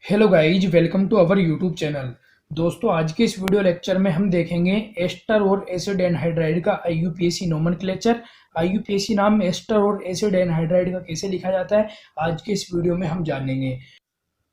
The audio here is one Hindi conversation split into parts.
Hello guys, welcome to our YouTube channel. दोस्तों, आज के इस वीडियो लेक्चर में हम देखेंगे एस्टर और एसिड एनहाइड्राइड का आईयूपीएसी नोमेनक्लेचर। आईयूपीएसी नाम एस्टर और एसिड एनहाइड्राइड का कैसे लिखा जाता है, आज के इस वीडियो में हम जानेंगे।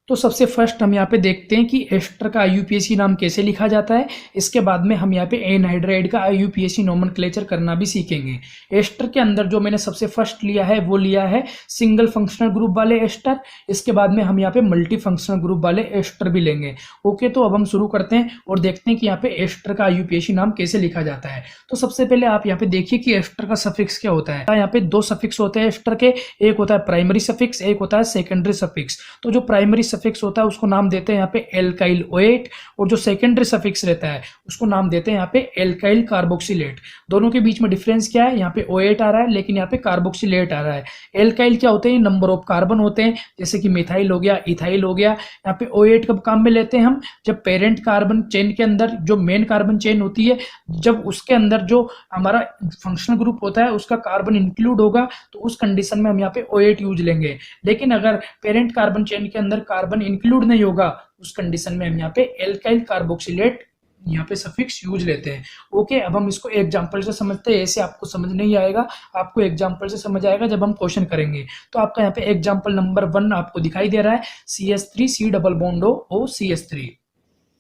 तो सबसे फर्स्ट हम यहाँ पे देखते हैं कि एस्टर का आईयूपीएसी नाम कैसे लिखा जाता है। इसके बाद में हम यहाँ पे एनहाइड्राइड का आईयूपीएसी नोमेनक्लेचर करना भी सीखेंगे। एस्टर के अंदर जो मैंने सबसे फर्स्ट लिया है वो लिया है सिंगल फंक्शनल ग्रुप वाले एस्टर। इसके बाद में हम यहाँ पे मल्टी फंक्शनल ग्रुप वाले एस्टर भी लेंगे। ओके, तो अब हम शुरू करते हैं और देखते हैं कि यहाँ पे एस्टर का आईयूपीएसी नाम कैसे लिखा जाता है। तो सबसे पहले आप यहाँ पे देखिए कि एस्टर का सफिक्स क्या होता है। यहाँ पे दो सफिक्स होते हैं एस्टर के, एक होता है प्राइमरी सफिक्स, एक होता है सेकेंडरी सफिक्स। तो जो प्राइमरी सफिक्स होता है उसको नाम देते हैं यहाँ पे एल्काइल ओएट, और जो सेकेंडरी सफिक्स रहता है उसको नाम देते हैं यहाँ पे एल्काइल कार्बोक्सिलेट। दोनों के बीच में डिफरेंस क्या है, यहाँ पे ओएट आ रहा है लेकिन यहाँ पे कार्बोक्सिलेट आ रहा है। एल्काइल क्या होते हैं, नंबर ऑफ कार्बन होते हैं, जैसे कि मिथाइल हो गया, इथाइल हो गया। यहाँ पे ओएट कब काम में लेते हैं हम, जब पेरेंट कार्बन चेन के अंदर जो मेन कार्बन चेन होती है, जब उसके अंदर जो हमारा फंक्शनल ग्रुप होता है उसका कार्बन इंक्लूड होगा, तो उस कंडीशन में हम यहाँ पे ओएट यूज लेंगे। लेकिन अगर पेरेंट कार्बन चेन के अंदर कार्बन इंक्लूड नहीं होगा, उस कंडीशन में हम यहाँ पे एल्काइल कार्बोक्सिलेट यहाँ पे सफिक्स यूज लेते हैं। ओके, अब हम इसको एग्जांपल से समझते हैं। ऐसे आपको समझ नहीं आएगा, आपको एग्जांपल से समझ आएगा जब हम क्वेश्चन करेंगे। तो आपका यहाँ पे एग्जांपल नंबर 1 आपको दिखाई दे रहा है, CH3 C double bond O CH3।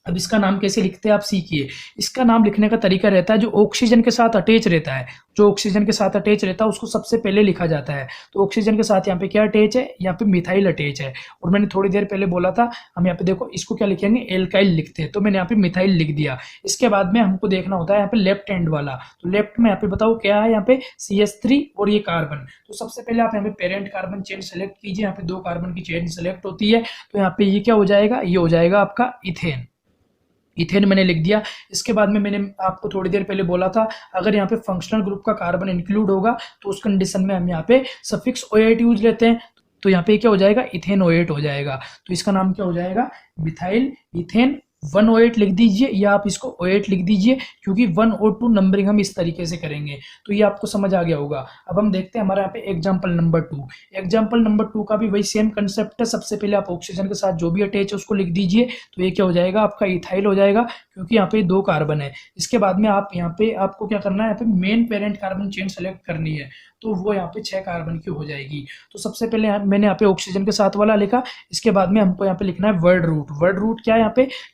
अब इसका नाम कैसे लिखते हैं आप सीखिए। इसका नाम लिखने का तरीका रहता है, जो ऑक्सीजन के साथ अटैच रहता है, जो ऑक्सीजन के साथ अटैच रहता है उसको सबसे पहले लिखा जाता है। तो ऑक्सीजन के साथ यहाँ पे क्या अटैच है, यहाँ पे मिथाइल अटैच है। और मैंने थोड़ी देर पहले बोला था, हम यहाँ पे देखो इसको क्या लिखेंगे, एल्काइल लिखते हैं, तो मैंने यहाँ पे मिथाइल लिख दिया। इसके बाद में हमको देखना होता है यहाँ पे लेफ्ट हैंड वाला। तो लेफ्ट में यहाँ पे बताओ क्या है, यहाँ पे CH3 और ये कार्बन। तो सबसे पहले आप यहाँ पे पेरेंट कार्बन चेन सेलेक्ट कीजिए। यहाँ पे 2 कार्बन की चेन सेलेक्ट होती है, तो यहाँ पे ये क्या हो जाएगा, ये हो जाएगा आपका इथेन। इथेन मैंने लिख दिया। इसके बाद में मैंने आपको थोड़ी देर पहले बोला था, अगर यहाँ पे फंक्शनल ग्रुप का कार्बन इंक्लूड होगा तो उस कंडीशन में हम यहाँ पे सफिक्स ओएट यूज लेते हैं। तो यहाँ पे क्या हो जाएगा, इथेन ओएट हो जाएगा। तो इसका नाम क्या हो जाएगा, मिथाइल इथेन 108 लिख दीजिए, या आप इसको OH लिख दीजिए, क्योंकि 1 और 2 नंबरिंग हम इस तरीके से करेंगे। तो ये आपको समझ आ गया होगा। अब हम देखते हैं हमारे यहाँ पे एग्जाम्पल नंबर 2। एग्जाम्पल नंबर 2 का भी वही सेम कंसेप्ट है। सबसे पहले आप ऑक्सीजन के साथ जो भी अटैच है उसको लिख दीजिए। तो ये क्या हो जाएगा, आपका इथाइल हो जाएगा, क्योंकि यहाँ पे 2 कार्बन है। इसके बाद में आप यहाँ पे आपको क्या करना है, यहाँ पे main parent carbon chain select करनी है, तो वो यहाँ पे 6 कार्बन की हो जाएगी। तो सबसे पहले मैंने यहाँ पे ऑक्सीजन के साथ वाला लिखा। इसके बाद में हमको यहाँ पे लिखना है वर्ड रूट। वर्ड रूट क्या है,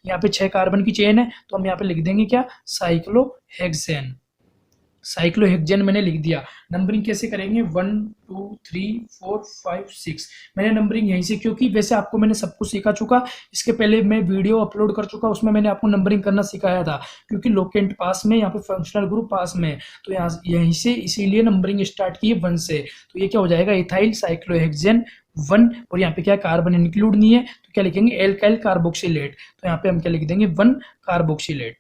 यहाँ पे 6 कार्बन की चेन है, तो हम यहाँ पे लिख देंगे क्या, साइक्लोहेक्सेन। साइक्लोहेक्सेन मैंने लिख दिया। नंबरिंग कैसे करेंगे, 1 2 3 4 5 6। मैंने नंबरिंग यहीं से, क्योंकि वैसे आपको मैंने सब कुछ सिखा चुका, इसके पहले मैं वीडियो अपलोड कर चुका, उसमें मैंने आपको नंबरिंग करना सिखाया था। क्योंकि लोकेंट पास में, यहाँ पे फंक्शनल ग्रुप पास में, तो यहाँ यहीं से इसीलिए नंबरिंग स्टार्ट की है 1 से। तो ये क्या हो जाएगा, इथाइल साइक्लोहेक्सेन 1, और यहाँ पे क्या कार्बन इंक्लूड नहीं है, तो क्या लिखेंगे, एल्काइल कार्बोक्सिलेट। तो यहाँ पे हम क्या लिख देंगे, 1 कार्बोक्सिलेट।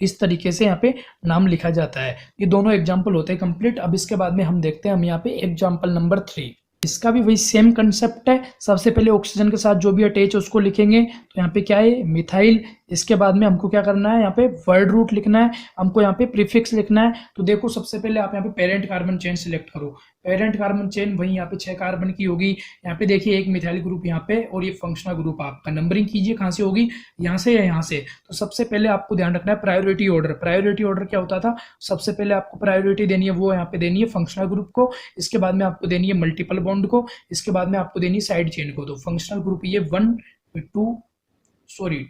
इस तरीके से यहाँ पे नाम लिखा जाता है। ये दोनों एग्जाम्पल होते हैं कंप्लीट। अब इसके बाद में हम देखते हैं हम यहाँ पे एग्जाम्पल नंबर 3। इसका भी वही सेम कंसेप्ट है। सबसे पहले ऑक्सीजन के साथ जो भी अटैच है उसको लिखेंगे। तो यहाँ पे क्या है, मिथाइल। इसके बाद में हमको क्या करना है, यहाँ पे वर्ड रूट लिखना है, हमको यहाँ पे प्रीफिक्स लिखना है। तो देखो सबसे पहले आप यहाँ पे पेरेंट कार्बन चेन सिलेक्ट करो। पेरेंट कार्बन चेन वही यहाँ पे 6 कार्बन की होगी। यहाँ पे देखिए एक मिथाइल ग्रुप यहाँ पे, और ये फंक्शनल ग्रुप आपका। नंबरिंग कीजिए कहाँ से होगी, यहाँ से या यहाँ से। तो सबसे पहले आपको ध्यान रखना है प्रायोरिटी ऑर्डर। प्रायोरिटी ऑर्डर क्या होता था, सबसे पहले आपको प्रायोरिटी देनी है, वो यहाँ पे देनी है फंक्शनल ग्रुप को। इसके बाद में आपको देनी है मल्टीपल बॉन्ड को। इसके बाद में आपको देनी है साइड चेन को। तो फंक्शनल ग्रुप ये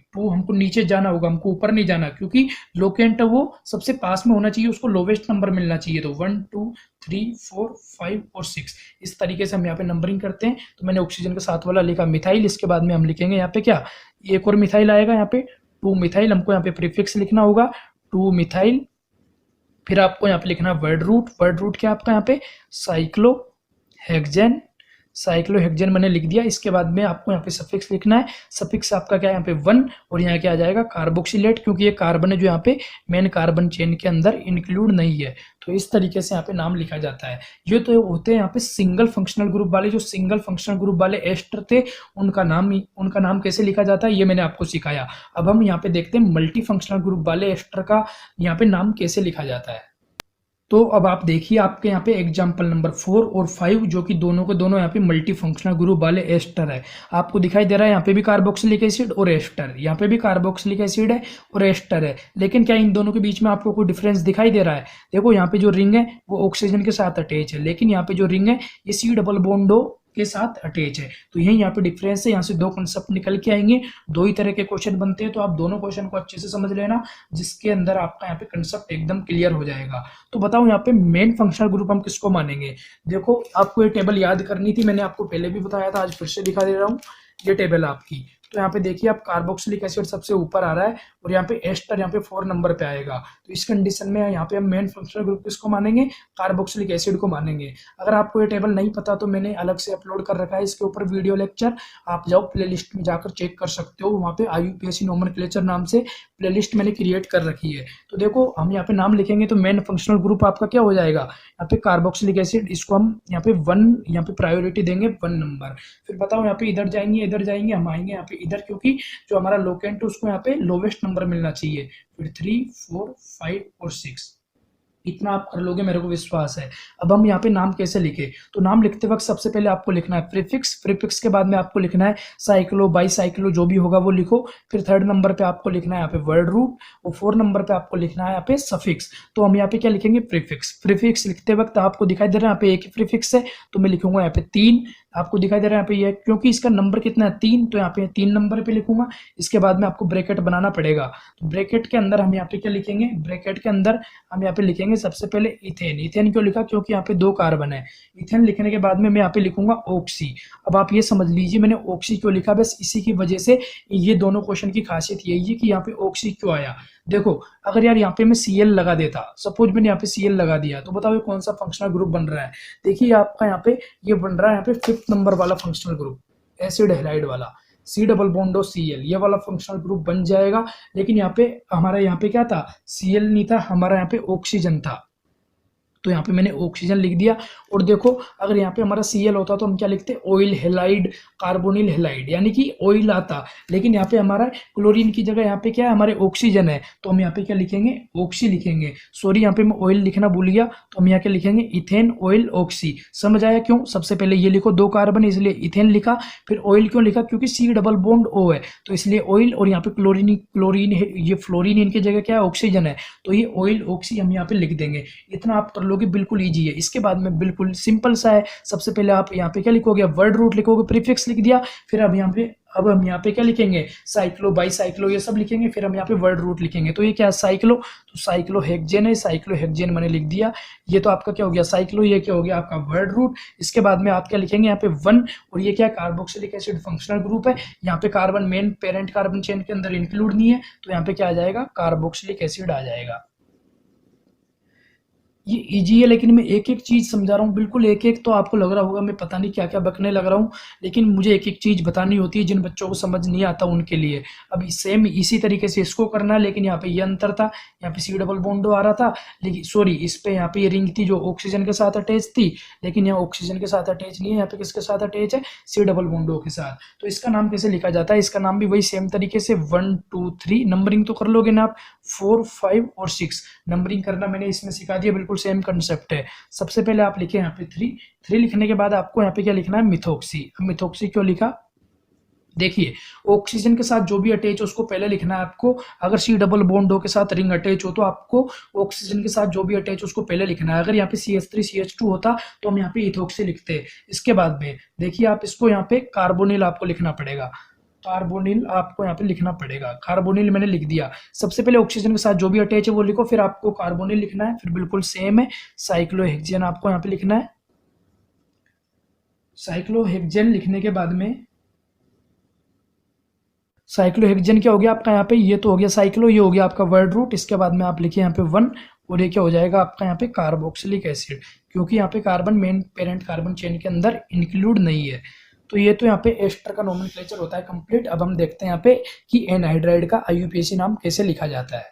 2 हमको नीचे जाना होगा, हमको ऊपर नहीं जाना, क्योंकि लोकेंट वो सबसे पास में होना चाहिए, उसको लोवेस्ट नंबर मिलना चाहिए। तो 1 2 3 4 5 और 6, इस तरीके से हम यहाँ पे नंबरिंग करते हैं। तो मैंने ऑक्सीजन के साथ वाला लिखा मिथाइल। इसके बाद में हम लिखेंगे यहाँ पे क्या, एक और मिथाइल आएगा, यहाँ पे 2 मिथाइल। हमको यहाँ पे प्रीफिक्स लिखना होगा, 2 मिथाइल। फिर आपको यहाँ पे लिखना वर्ड रूट। वर्ड रूट क्या आपका यहाँ पे, साइक्लोहेक्सेन। साइक्लोहेक्सेन मैंने लिख दिया। इसके बाद में आपको यहाँ पे सफिक्स लिखना है। सफिक्स आपका क्या है, यहाँ पे 1, और यहाँ क्या आ जाएगा, कार्बोक्सिलेट, क्योंकि ये कार्बन है जो यहाँ पे मेन कार्बन चेन के अंदर इंक्लूड नहीं है। तो इस तरीके से यहाँ पे नाम लिखा जाता है। ये तो होते हैं यहाँ पे सिंगल फंक्शनल ग्रुप वाले। जो सिंगल फंक्शनल ग्रुप वाले एस्टर थे, उनका नाम कैसे लिखा जाता है, ये मैंने आपको सिखाया। अब हम यहाँ पे देखते हैं मल्टी फंक्शनल ग्रुप वाले एस्टर का यहाँ पे नाम कैसे लिखा जाता है। तो अब आप देखिए आपके यहाँ पे एग्जाम्पल नंबर 4 और 5 जो कि दोनों के दोनों यहाँ पे मल्टी फंक्शनल ग्रुप वाले एस्टर है। आपको दिखाई दे रहा है यहाँ पे भी कार्बोक्सिलिक एसिड और एस्टर, यहाँ पे भी कार्बोक्सिलिक एसिड है और एस्टर है। लेकिन क्या इन दोनों के बीच में आपको कोई डिफरेंस दिखाई दे रहा है? देखो यहाँ पे जो रिंग है वो ऑक्सीजन के साथ अटैच है, लेकिन यहाँ पे जो रिंग है ये सी डबल बॉन्डो के साथ अटैच है। तो यही यहाँ पे डिफरेंस है, यहाँ से दो कंसेप्ट निकल के आएंगे, दो ही तरह के क्वेश्चन बनते हैं। तो आप दोनों क्वेश्चन को अच्छे से समझ लेना, जिसके अंदर आपका यहाँ पे कंसेप्ट एकदम क्लियर हो जाएगा। तो बताओ यहाँ पे मेन फंक्शनल ग्रुप हम किसको मानेंगे? देखो आपको ये टेबल याद करनी थी, मैंने आपको पहले भी बताया था, आज फिर से दिखा दे रहा हूँ। ये टेबल आपकी, तो यहाँ पे देखिए आप कार्बोक्सिलिक एसिड सबसे ऊपर आ रहा है और यहाँ पे एस्टर यहाँ पे 4 नंबर पे आएगा। तो इस कंडीशन में यहाँ पे हम मेन फंक्शनल ग्रुप किसको मानेंगे? कार्बोक्सिलिक एसिड को मानेंगे। अगर आपको ये टेबल नहीं पता तो मैंने अलग से अपलोड कर रखा है इसके ऊपर वीडियो लेक्चर, आप जाओ प्लेलिस्ट में जाकर चेक कर सकते हो। वहाँ पे IUPAC नोमेनक्लेचर नाम से प्लेलिस्ट मैंने क्रिएट कर रखी है। तो देखो हम यहाँ पे नाम लिखेंगे तो मेन फंक्शनल ग्रुप आपका क्या हो जाएगा? यहाँ पे कार्बोक्सिलिक एसिड, इसको हम यहाँ पे 1 यहाँ पे प्रायोरिटी देंगे 1 नंबर। फिर बताओ यहाँ पे इधर जाएंगे हम आएंगे यहाँ पे इधर, क्योंकि जो हमारा लोकेंट है उसको यहाँ पे लोवेस्ट नंबर मिलना चाहिए। फिर 3, 4, 5 और 6, इतना आप कर लोगे, मेरे को विश्वास है। अब हम यहाँ पे नाम कैसे लिखे? तो नाम लिखते वक्त सबसे पहले आपको लिखना है प्रीफिक्स, प्रीफिक्स के बाद में आपको लिखना है साइक्लो बाई साइक्लो, जो भी होगा वो लिखो। फिर 3rd नंबर पे आपको लिखना है यहाँ पे वर्ड रूट, और 4 नंबर पे आपको लिखना है यहाँ पे सफिक्स। तो हम यहाँ पे क्या लिखेंगे? प्रीफिक्स। प्रीफिक्स लिखते वक्त आपको दिखाई दे रहा है यहाँ पे एक ही प्रीफिक्स है, तो मैं लिखूंगा यहाँ पे 3। आपको दिखाई दे रहा है यहाँ पे ये, क्योंकि इसका नंबर कितना है 3, तो यहाँ पे 3 नंबर पे लिखूंगा। इसके बाद में आपको ब्रैकेट बनाना पड़ेगा। तो ब्रैकेट के अंदर हम यहाँ पे क्या लिखेंगे? ब्रैकेट के अंदर हम यहाँ पे लिखेंगे सबसे पहले इथेन। इथेन क्यों लिखा? क्योंकि यहाँ पे 2 कार्बन है। इथेन लिखने के बाद में मैं यहाँ पे लिखूंगा ऑक्सी। अब आप ये समझ लीजिए मैंने ऑक्सी क्यों लिखा, बस इसी की वजह से ये दोनों क्वेश्चन की खासियत यही है कि यहाँ पे ऑक्सी क्यों आया। देखो अगर यार यहाँ पे मैं Cl लगा देता, सपोज मैंने यहाँ पे Cl लगा दिया, तो बताओ ये कौन सा फंक्शनल ग्रुप बन रहा है? देखिए आपका यहाँ पे ये बन रहा है यहाँ पे 5th नंबर वाला फंक्शनल ग्रुप, एसिड हैलाइड वाला, C डबल बॉन्डो Cl, ये वाला फंक्शनल ग्रुप बन जाएगा। लेकिन यहाँ पे हमारा यहाँ पे क्या था? Cl नहीं था, हमारा यहाँ पे ऑक्सीजन था, तो यहाँ पे मैंने ऑक्सीजन लिख दिया। और देखो अगर यहाँ पे हमारा Cl होता तो हम क्या लिखते? ऑयल हेलाइड, कार्बोनिल हेलाइड, यानी कि ऑयल आता। लेकिन यहाँ पे हमारा क्लोरीन की जगह यहाँ पे क्या है? हमारे ऑक्सीजन है, तो हम यहाँ पे क्या लिखेंगे? ऑक्सी लिखेंगे। सॉरी यहाँ पे मैं ऑयल लिखना भूल गया, तो हम यहाँ क्या लिखेंगे? Ethane oil oxy. समझ आया क्यों? सबसे पहले ये लिखो 2 कार्बन इसलिए इथेन लिखा, फिर ऑयल क्यों लिखा? क्योंकि C डबल बॉन्ड O है, तो इसलिए ऑयल। और यहाँ पे क्लोरीन है, ये फ्लोरीन, इनकी जगह क्या है? ऑक्सीजन है, तो ये ऑयल ऑक्सी हम यहाँ पे लिख देंगे। इतना आप कर लोगे, बिल्कुल ईजी है। इसके बाद में बिल्कुल सिंपल सा है, सबसे पहले आप यहाँ पे क्या लिखोगे? वर्ड रूट लिखोगे, प्रीफिक्स लिख दिया। फिर अब हम यहाँ पे क्या लिखेंगे? साइक्लो बाई साइक्लो ये सब लिखेंगे, फिर हम यहाँ पे वर्ड रूट लिखेंगे। तो ये क्या है? साइक्लो, तो साइक्लो हेक्सेन है, साइक्लो हेक्सेन मैंने लिख दिया। ये तो आपका क्या हो गया? साइक्लो। ये क्या हो गया? आपका वर्ड रूट। इसके बाद में आप क्या लिखेंगे? यहाँ पे 1, और ये क्या है? कार्बोक्सिलिक एसिड फंक्शनल ग्रुप है। यहाँ पे carbon main parent carbon chain के अंदर इंक्लूड नहीं है, तो यहाँ पे क्या आ जाएगा? कार्बोक्सिलिक एसिड आ जाएगा। ये इजी है, लेकिन मैं एक एक चीज समझा रहा हूँ, बिल्कुल एक एक। तो आपको लग रहा होगा मैं पता नहीं क्या क्या बकने लग रहा हूँ, लेकिन मुझे एक एक चीज बतानी होती है। जिन बच्चों को समझ नहीं आता उनके लिए अब सेम इसी तरीके से इसको करना है। लेकिन यहाँ पे ये अंतर था, यहाँ पे C डबल बॉन्डो आ रहा था, लेकिन सॉरी इस पे यहाँ पे ये रिंग थी जो ऑक्सीजन के साथ अटैच थी, लेकिन यहाँ ऑक्सीजन के साथ अटैच नहीं है, यहाँ पे किसके साथ अटैच है? C डबल बॉन्डो के साथ। तो इसका नाम कैसे लिखा जाता है? इसका नाम भी वही सेम तरीके से 1, 2, 3 नंबरिंग तो कर लोगे ना आप, 4, 5 और 6 नंबरिंग करना मैंने इसमें सिखा दिया, बिल्कुल सेम कंसेप्ट है। सबसे पहले आप लिखे यहाँ पे 3 लिखने के बाद आपको यहाँ पे क्या लिखना है? मिथोक्सी। मिथोक्सी क्यों लिखा? देखिए ऑक्सीजन के साथ जो भी अटैच हो उसको पहले लिखना है आपको। अगर C डबल बॉन्ड O के साथ रिंग अटैच हो तो आपको ऑक्सीजन के साथ जो भी अटैच हो उसको पहले लिखना है। अगर यहाँ पे CH3 CH2 होता तो हम यहाँ पे इथोक्सी लिखते। इसके बाद में देखिए आप इसको यहाँ पे कार्बोनिल आपको लिखना पड़ेगा, कार्बोनिल आपको यहाँ पे लिखना पड़ेगा। कार्बोनिल मैंने लिख दिया। सबसे पहले ऑक्सीजन के साथ जो भी अटैच है वो लिखो, फिर आपको कार्बोनिल लिखना है, फिर बिल्कुल सेम है साइक्लोहेक्सेन आपको यहाँ पे लिखना है। साइक्लोहेक्सेन लिखने के बाद में साइक्लोहेक्सेन क्या हो गया आपका यहाँ पे? ये तो हो गया साइक्लो, ये हो गया आपका वर्ड रूट। इसके बाद में आप लिखिए यहाँ पे 1, और ये क्या हो जाएगा आपका यहाँ पे? कार्बोक्सिलिक एसिड, क्योंकि यहाँ पे carbon main parent carbon chain के अंदर इंक्लूड नहीं है। तो ये तो यहाँ पे एस्टर का नोमेनक्लेचर होता है कंप्लीट। अब हम देखते हैं यहाँ पे कि एनहाइड्राइड का IUPAC नाम कैसे लिखा जाता है।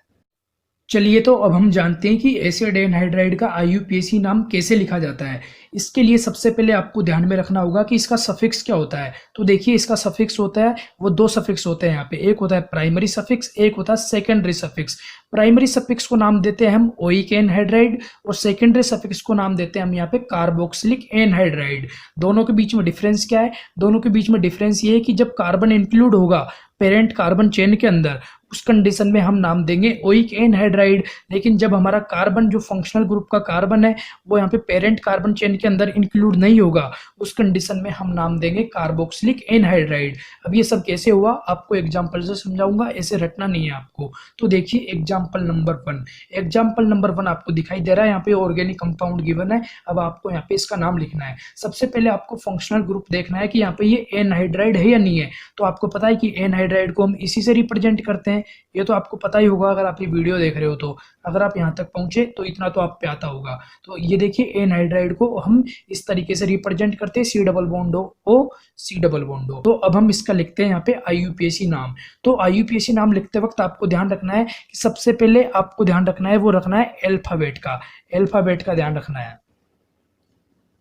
चलिए तो अब हम जानते हैं कि एसिड एनहाइड्राइड का आईयूपीएसी नाम कैसे लिखा जाता है। इसके लिए सबसे पहले आपको ध्यान में रखना होगा कि इसका सफिक्स क्या होता है। तो देखिए इसका सफिक्स होता है, वो दो सफिक्स होते हैं यहाँ पे, एक होता है प्राइमरी सफिक्स, एक होता है सेकेंडरी सफिक्स। प्राइमरी सफिक्स को नाम देते हैं हम ओइक एनहाइड्राइड और सेकेंडरी सफिक्स को नाम देते हैं हम यहाँ पे कार्बोक्सिलिक एनहाइड्राइड। दोनों के बीच में डिफरेंस क्या है? दोनों के बीच में डिफरेंस ये है कि जब कार्बन इंक्लूड होगा पेरेंट कार्बन चेन के अंदर, उस कंडीशन में हम नाम देंगे ओइक एनहाइड्राइड। लेकिन जब हमारा कार्बन जो फंक्शनल ग्रुप का कार्बन है वो यहाँ पे पेरेंट कार्बन चेन के अंदर इंक्लूड नहीं होगा, उस कंडीशन में हम नाम देंगे कार्बोक्सिलिक एनहाइड्राइड। अब ये सब कैसे हुआ आपको एग्जांपल से समझाऊंगा, ऐसे रटना नहीं है आपको। तो देखिए एग्जांपल नंबर 1, एग्जांपल नंबर 1 आपको दिखाई दे रहा है, यहाँ पे ऑर्गेनिक कंपाउंड गिवन है। अब आपको यहाँ पे इसका नाम लिखना है। सबसे पहले आपको फंक्शनल ग्रुप देखना है कि यहाँ पे ये एनहाइड्राइड है या नहीं है। तो आपको पता है कि एनहाइड्राइड को हम इसी से रिप्रेजेंट करते हैं, ये तो आपको पता ही होगा अगर आप ये वीडियो देख रहे हो तो। अगर आप यहाँ तक पहुंचे तो इतना तो आप पे आता होगा। तो ये देखिए एनहाइड्राइड को हम इस तरीके से रिप्रेजेंट करते हैं, C double bond O C double bond O. तो अब हम इसका लिखते हैं यहाँ पे आईयूपीएसी नाम। तो आईयूपीएसी नाम लिखते वक्त आपको ध्यान रखना है कि सबसे पहले आपको ध्यान रखना है वो रखना है अल्फाबेट का, अल्फाबेट का ध्यान रखना है।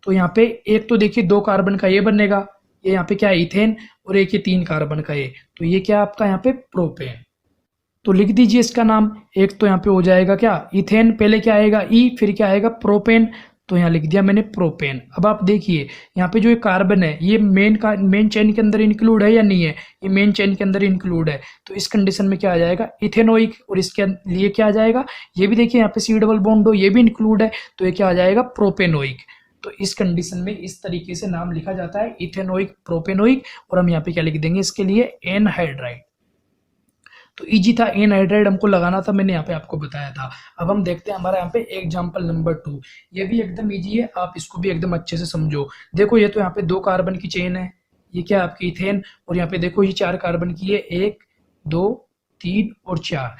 तो यहाँ पे एक तो देखिए 2 कार्बन का ये बनेगा, ये यहाँ पे क्या है इथेन, और एक ये 3 कार्बन का ये, तो ये क्या आपका यहाँ पे प्रोपेन। तो लिख दीजिए इसका नाम। एक तो यहाँ पे हो जाएगा क्या इथेन, पहले क्या आएगा ई, फिर क्या आएगा प्रोपेन, तो यहाँ लिख दिया मैंने प्रोपेन। अब आप देखिए यहाँ पे जो ये कार्बन है ये मेन चेन के अंदर इंक्लूड है या नहीं है, ये मेन चेन के अंदर इंक्लूड है। तो इस कंडीशन में क्या आ जाएगा इथेनोइक, और इसके लिए क्या आ जाएगा, ये भी देखिए यहाँ पे सी डबल बॉन्ड हो, ये भी इंक्लूड है, तो ये क्या आ जाएगा प्रोपेनोइक। तो इस कंडीशन में इस तरीके से नाम लिखा जाता है इथेनोइक, प्रोपेनोइक, और हम यहाँ पे क्या लिख देंगे इसके लिए एनहाइड्राइड। तो इजी था, एनहाइड्राइड हमको लगाना था, मैंने यहाँ पे आपको बताया था। अब हम देखते हैं हमारा यहाँ पे एग्जांपल नंबर 2, ये भी एकदम इजी है, आप इसको भी एकदम अच्छे से समझो। देखो ये तो यहाँ पे 2 कार्बन की चेन है, ये क्या आपकी इथेन, और यहाँ पे देखो ये 4 कार्बन की है, 1 2 3 और 4।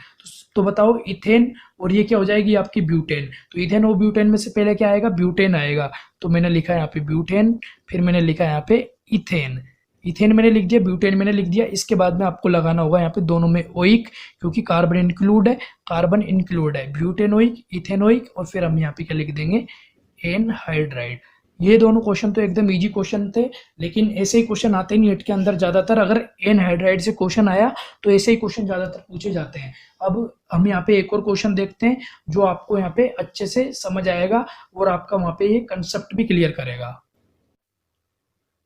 तो बताओ इथेन और ये क्या हो जाएगी आपकी ब्यूटेन। तो इथेन और ब्यूटेन में से पहले क्या आएगा, ब्यूटेन आएगा, तो मैंने लिखा है यहाँ पे ब्यूटेन, फिर मैंने लिखा है यहाँ पे इथेन, इथेन मैंने लिख दिया, ब्यूटेन मैंने लिख दिया। इसके बाद में आपको लगाना होगा यहाँ पे दोनों में ओइक, क्योंकि कार्बन इंक्लूड है, कार्बन इंक्लूड है, ब्यूटेनोइक इथेनोइक, और फिर हम यहाँ पे क्या लिख देंगे एनहाइड्राइड। ये दोनों क्वेश्चन तो एकदम इजी क्वेश्चन थे, लेकिन ऐसे ही क्वेश्चन आते हैं नीट के अंदर ज्यादातर। अगर एनहाइड्राइड से क्वेश्चन आया तो ऐसे ही क्वेश्चन ज्यादातर पूछे जाते हैं। अब हम यहाँ पे एक और क्वेश्चन देखते हैं जो आपको यहाँ पे अच्छे से समझ आएगा और आपका वहाँ पे ये कंसेप्ट भी क्लियर करेगा।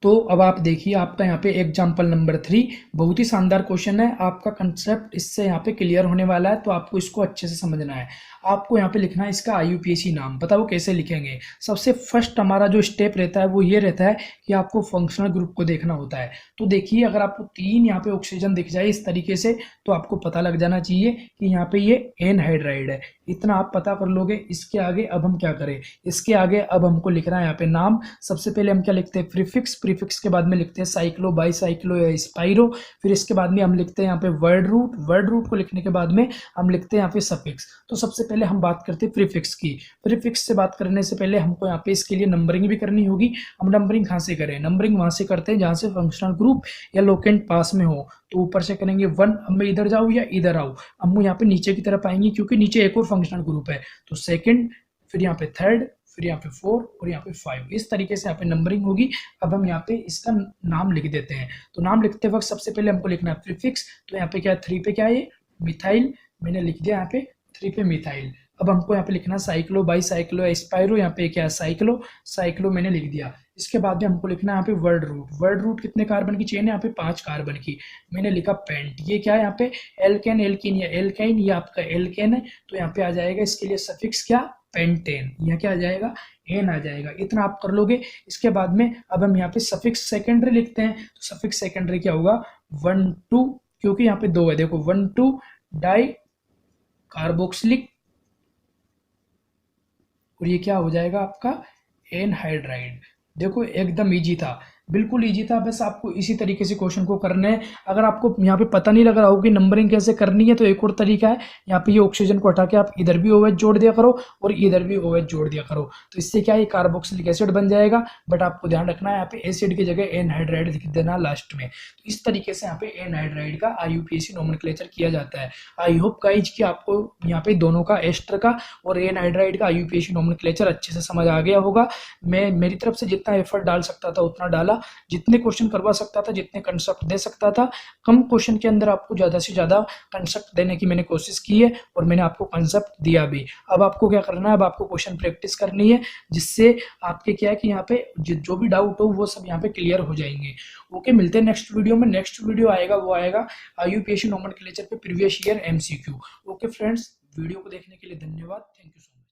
तो अब आप देखिए आपका यहाँ पे एग्जाम्पल नंबर 3 बहुत ही शानदार क्वेश्चन है, आपका कंसेप्ट इससे यहाँ पे क्लियर होने वाला है, तो आपको इसको अच्छे से समझना है। आपको यहाँ पे लिखना है इसका आईयूपीएसी नाम। बताओ कैसे लिखेंगे। सबसे फर्स्ट हमारा जो स्टेप रहता है वो ये रहता है कि आपको फंक्शनल ग्रुप को देखना होता है। तो देखिए अगर आपको 3 यहाँ पे ऑक्सीजन दिख जाए इस तरीके से, तो आपको पता लग जाना चाहिए कि यहाँ पे ये एनहाइड्राइड है। इतना आप पता कर लोगे। इसके आगे अब हम क्या करें, इसके आगे अब हमको लिखना है यहाँ पे नाम। सबसे पहले हम क्या लिखते हैं प्रीफिक्स, प्रीफिक्स के बाद में लिखते हैं साइक्लो, बाईसाइक्लो या स्पाइरो। फिर इसके बाद में हम लिखते हैं यहाँ पे वर्ड रूट, वर्ड रूट को लिखने के बाद में हम लिखते हैं यहाँ पे सफिक्स। तो सबसे पहले हम बात करते हैं प्रीफिक्स की। प्रीफिक्स से बात करने से पहले हमको यहाँ पे इसके लिए नंबरिंग भी करनी होगी। हम नंबरिंग कहाँ से करें, नंबरिंग वहां से करते हैं जहां से फंक्शनल ग्रुप या लोकेंट पास में हो। तो ऊपर से करेंगे 1, अब मैं इधर जाऊँ या इधर आऊँ, अब हम यहाँ पे नीचे की तरफ आएंगे क्योंकि नीचे एक और फंक्शनल ग्रुप है। तो सेकंड, फिर यहाँ पे थर्ड, फिर यहाँ पे 4 और यहाँ पे 5, इस तरीके से यहाँ पे नंबरिंग होगी। अब हम यहाँ पे इसका नाम लिख देते हैं। तो नाम लिखते वक्त सबसे पहले हमको लिखना है प्रीफिक्स। तो यहाँ पे क्या है 3 पे क्या है मिथाइल, मैंने लिख दिया यहाँ पे 3 पे मिथाइल। अब हमको यहाँ पे लिखना साइक्लो, बाईसाइक्लो या स्पाइरो, यहाँ पे क्या है साइक्लो, साइक्लो मैंने लिख दिया। इसके बाद में हमको लिखना है यहाँ पे वर्ड रूट। वर्ड रूट कितने कार्बन की चेन है, यहाँ पे 5 कार्बन की, मैंने लिखा पेंट। ये क्या है यहाँ पे एल्केन, एल्कीन या एल्काइन, ये आपका एल्केन है, तो यहाँ पे आ जाएगा इसके लिए सफिक्स क्या पेंटेन, यहाँ क्या आ जाएगा एन आ जाएगा। इतना आप कर लोगे। इसके बाद में अब हम यहाँ पे सफिक्स सेकेंडरी लिखते हैं। तो सफिक्स सेकेंडरी क्या होगा 1 2, क्योंकि यहाँ पे 2 है, देखो 1 2 डाई कार्बोक्सिलिक, और ये क्या हो जाएगा आपका एनहाइड्राइड। देखो एकदम इजी था। बिल्कुल ईजी था, बस आपको इसी तरीके से क्वेश्चन को करना है। अगर आपको यहाँ पे पता नहीं लग रहा हो कि नंबरिंग कैसे करनी है, तो एक और तरीका है, यहाँ पे ये ऑक्सीजन को हटा के आप इधर भी OH जोड़ दिया करो और इधर भी OH जोड़ दिया करो, तो इससे क्या है, कार्बोक्सिलिक एसिड बन जाएगा। बट आपको ध्यान रखना है, यहाँ पे एसिड की जगह एनहाइड्राइड लिख देना लास्ट में। तो इस तरीके से यहाँ पे एनहाइड्राइड का IUPAC नोमेनक्लेचर किया जाता है। आई होप गाइज कि आपको यहाँ पे दोनों का, एस्टर का और एनहाइड्राइड का IUPAC नोमेनक्लेचर अच्छे से समझ आ गया होगा। मैं मेरी तरफ से जितना एफर्ट डाल सकता था उतना डाला, जितने क्वेश्चन करवा सकता था, जितने कंसेप्ट दे सकता था, कम क्वेश्चन के अंदर आपको ज़्यादा से ज़्यादा कंसेप्ट देने की मैंने कोशिश की है और मैंने आपको कंसेप्ट दिया भी। अब आपको क्या करना है, अब आपको क्वेश्चन प्रैक्टिस करनी है, जिससे आपके क्या है कि यहाँ पे जो भी डाउट हो वो सब यहाँ पे क्लियर हो जाएंगे। ओके, मिलते हैं नेक्स्ट वीडियो में। नेक्स्ट वीडियो आएगा, वो आएगा IUPAC नोमेनक्लेचर पे previous year MCQ। Okay friends, video को देखने के लिए धन्यवाद। Thank you so much.